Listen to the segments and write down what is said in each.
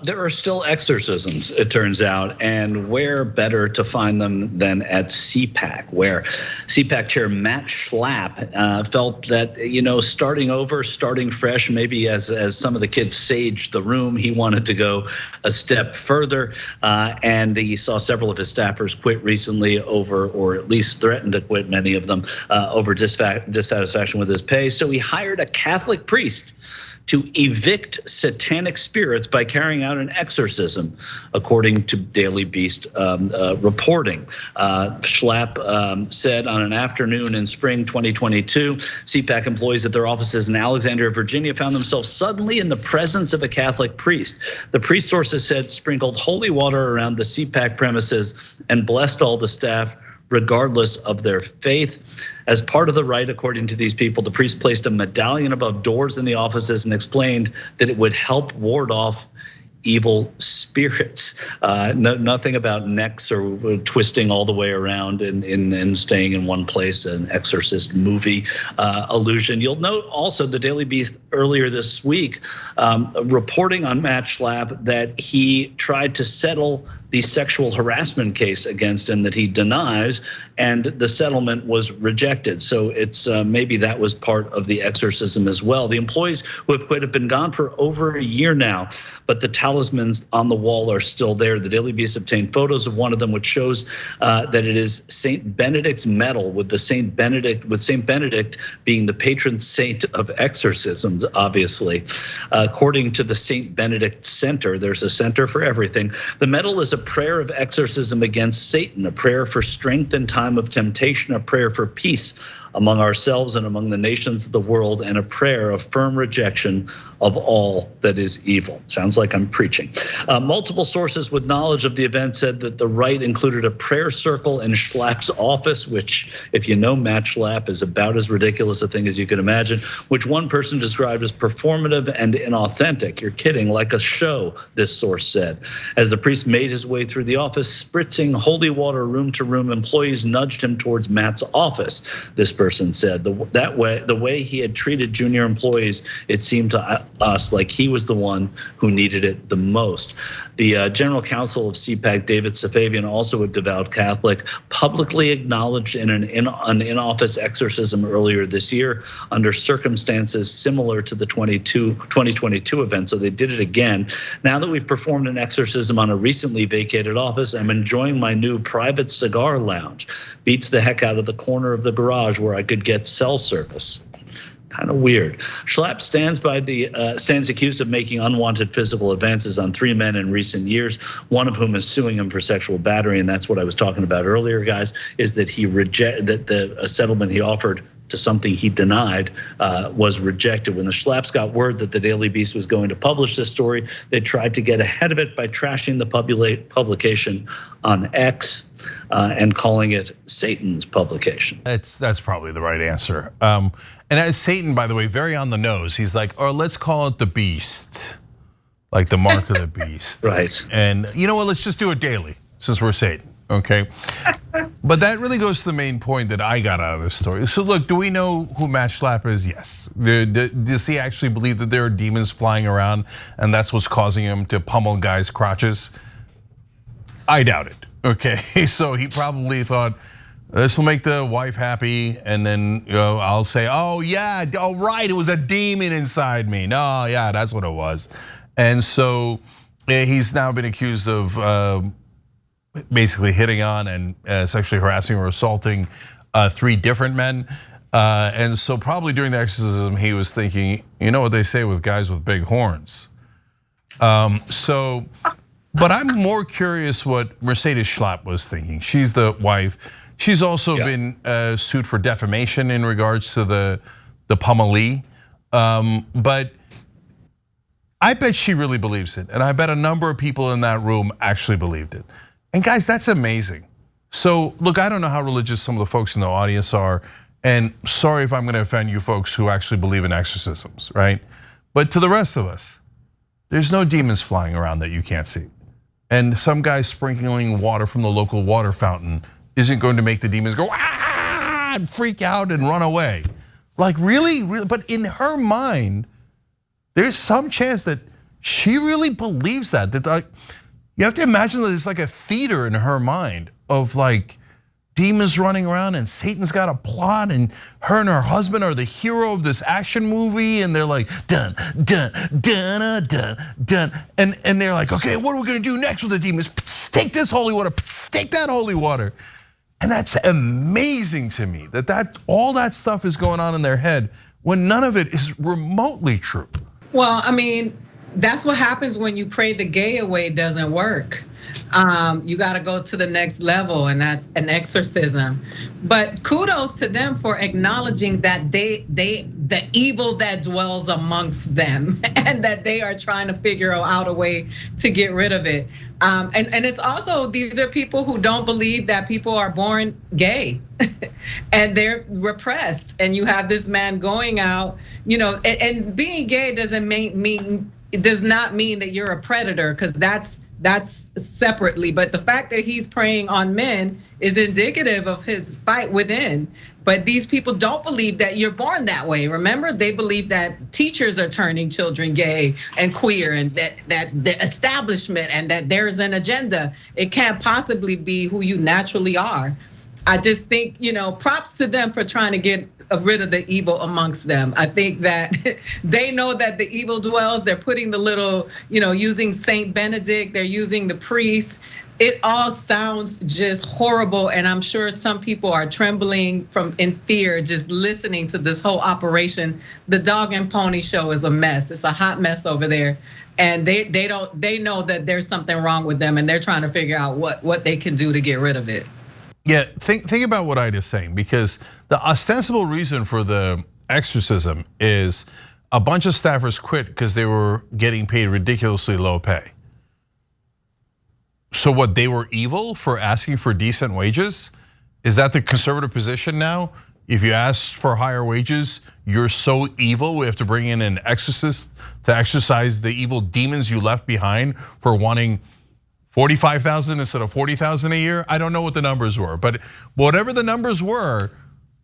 There are still exorcisms, it turns out, and where better to find them than at CPAC, where CPAC chair Matt Schlapp felt that, starting over, starting fresh, maybe as some of the kids saged the room, he wanted to go a step further, and he saw several of his staffers quit recently over, or at least threatened to quit, many of them, over dissatisfaction with his pay. So he hired a Catholic priest to evict satanic spirits by carrying out an exorcism, according to Daily Beast reporting. Schlapp said on an afternoon in spring 2022, CPAC employees at their offices in Alexandria, Virginia found themselves suddenly in the presence of a Catholic priest. The priest, sources said, sprinkled holy water around the CPAC premises and blessed all the staff regardless of their faith. As part of the rite, according to these people, the priest placed a medallion above doors in the offices and explained that it would help ward off evil spirits. Nothing about necks or twisting all the way around and staying in one place, an Exorcist movie allusion. You'll note also the Daily Beast earlier this week reporting on Matt Schlapp that he tried to settle the sexual harassment case against him that he denies, and the settlement was rejected. So it's maybe that was part of the exorcism as well. The employees who have quit have been gone for over a year now, but the talismans on the wall are still there. The Daily Beast obtained photos of one of them, which shows that it is Saint Benedict's medal with Saint Benedict being the patron saint of exorcisms, obviously. According to the Saint Benedict Center, there's a center for everything. The medal is a prayer of exorcism against Satan, a prayer for strength in time of temptation, a prayer for peace among ourselves and among the nations of the world, and a prayer of firm rejection of all that is evil. Sounds like I'm preaching. Multiple sources with knowledge of the event said that the rite included a prayer circle in Schlapp's office, which, if you know Matt Schlapp, is about as ridiculous a thing as you can imagine, which one person described as performative and inauthentic. You're kidding, like a show, this source said. As the priest made his way through the office, spritzing holy water room to room, employees nudged him towards Matt's office. This person said the way he had treated junior employees, it seemed to us like he was the one who needed it the most. The general counsel of CPAC, David Safavian, also a devout Catholic, publicly acknowledged in an in-office exorcism earlier this year under circumstances similar to the 2022 event. So they did it again. Now that we've performed an exorcism on a recently vacated office, I'm enjoying my new private cigar lounge. Beats the heck out of the corner of the garage where I could get cell service. Kind of weird. Schlapp stands accused of making unwanted physical advances on 3 men in recent years, one of whom is suing him for sexual battery, and that's what I was talking about earlier, guys, is that he rejected that the settlement he offered to something he denied was rejected. When the Schlapps got word that the Daily Beast was going to publish this story, they tried to get ahead of it by trashing the publication on X and calling it Satan's publication. That's probably the right answer. And as Satan, by the way, very on the nose. He's like, oh, let's call it the beast, like the mark of the beast. Right. And you know what? Let's just do it daily since we're Satan. Okay. But that really goes to the main point that I got out of this story. So look, do we know who Matt Schlapp is? Yes. Does he actually believe that there are demons flying around and that's what's causing him to pummel guys' crotches? I doubt it. Okay, so he probably thought, this will make the wife happy, and then I'll say, oh yeah, oh right, it was a demon inside me. No, yeah, that's what it was. And so he's now been accused of basically hitting on and sexually harassing or assaulting 3 different men. And so probably during the exorcism, he was thinking, you know what they say with guys with big horns. But I'm more curious what Mercedes Schlapp was thinking. She's the wife. She's also been sued for defamation in regards to the pummelee. But I bet she really believes it. And I bet a number of people in that room actually believed it. And guys, that's amazing. So look, I don't know how religious some of the folks in the audience are. And sorry if I'm gonna offend you folks who actually believe in exorcisms, right? But to the rest of us, there's no demons flying around that you can't see. And some guy sprinkling water from the local water fountain isn't going to make the demons go and freak out and run away. Like really, but in her mind, there's some chance that She really believes that. You have to imagine that it's like a theater in her mind of like demons running around and Satan's got a plot and her and her husband are the hero of this action movie and they're like dun dun dun dun dun and they're like, okay, what are we gonna do next with the demons? Stake this holy water, stake that holy water. And that's amazing to me that all that stuff is going on in their head when none of it is remotely true. Well, I mean, that's what happens when you pray the gay away. It doesn't work. You got to go to the next level, and that's an exorcism. But kudos to them for acknowledging that the evil that dwells amongst them, and that they are trying to figure out a way to get rid of it. And it's also, these are people who don't believe that people are born gay, and they're repressed. And you have this man going out, and being gay doesn't mean it does not mean that you're a predator, because that's separately. But the fact that he's preying on men is indicative of his fight within. But these people don't believe that you're born that way. Remember, they believe that teachers are turning children gay and queer, and that the establishment, and that there's an agenda. It can't possibly be who you naturally are. I just think, props to them for trying to get rid of the evil amongst them. I think that they know that the evil dwells. They're putting the little, using Saint Benedict, they're using the priest. It all sounds just horrible, and I'm sure some people are trembling in fear just listening to this whole operation. The Dog and Pony Show is a mess. It's a hot mess over there, and they know that there's something wrong with them, and they're trying to figure out what they can do to get rid of it. Yeah, think about what I just saying, because the ostensible reason for the exorcism is a bunch of staffers quit because they were getting paid ridiculously low pay. So what, they were evil for asking for decent wages? Is that the conservative position now? If you ask for higher wages, you're so evil, we have to bring in an exorcist to exorcise the evil demons you left behind for wanting 45,000 instead of 40,000 a year? I don't know what the numbers were, but whatever the numbers were,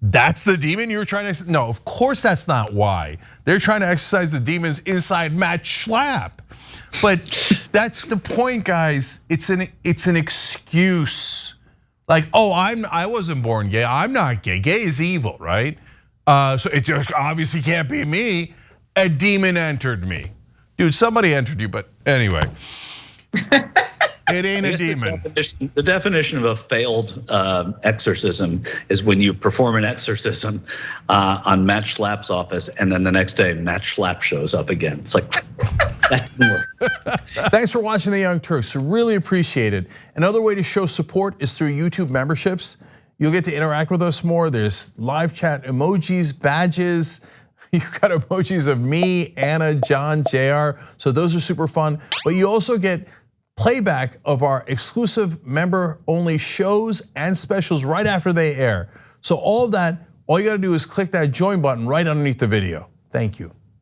that's the demon you were trying to, no, of course that's not why. They're trying to exorcise the demons inside Matt Schlapp. But that's the point, guys. It's an excuse. Like, oh, I wasn't born gay. I'm not gay. Gay is evil, right? So it just obviously can't be me. A demon entered me. Dude, somebody entered you, but anyway. It ain't a demon. The definition of a failed exorcism is when you perform an exorcism on Matt Schlapp's office, and then the next day Matt Schlapp shows up again. It's like, that didn't work. Thanks for watching The Young Turks. Really appreciate it. Another way to show support is through YouTube memberships. You'll get to interact with us more. There's live chat emojis, badges. You've got emojis of me, Anna, John, JR. So those are super fun. But you also get playback of our exclusive member-only shows and specials right after they air. So all of that, all you gotta do is click that join button right underneath the video. Thank you.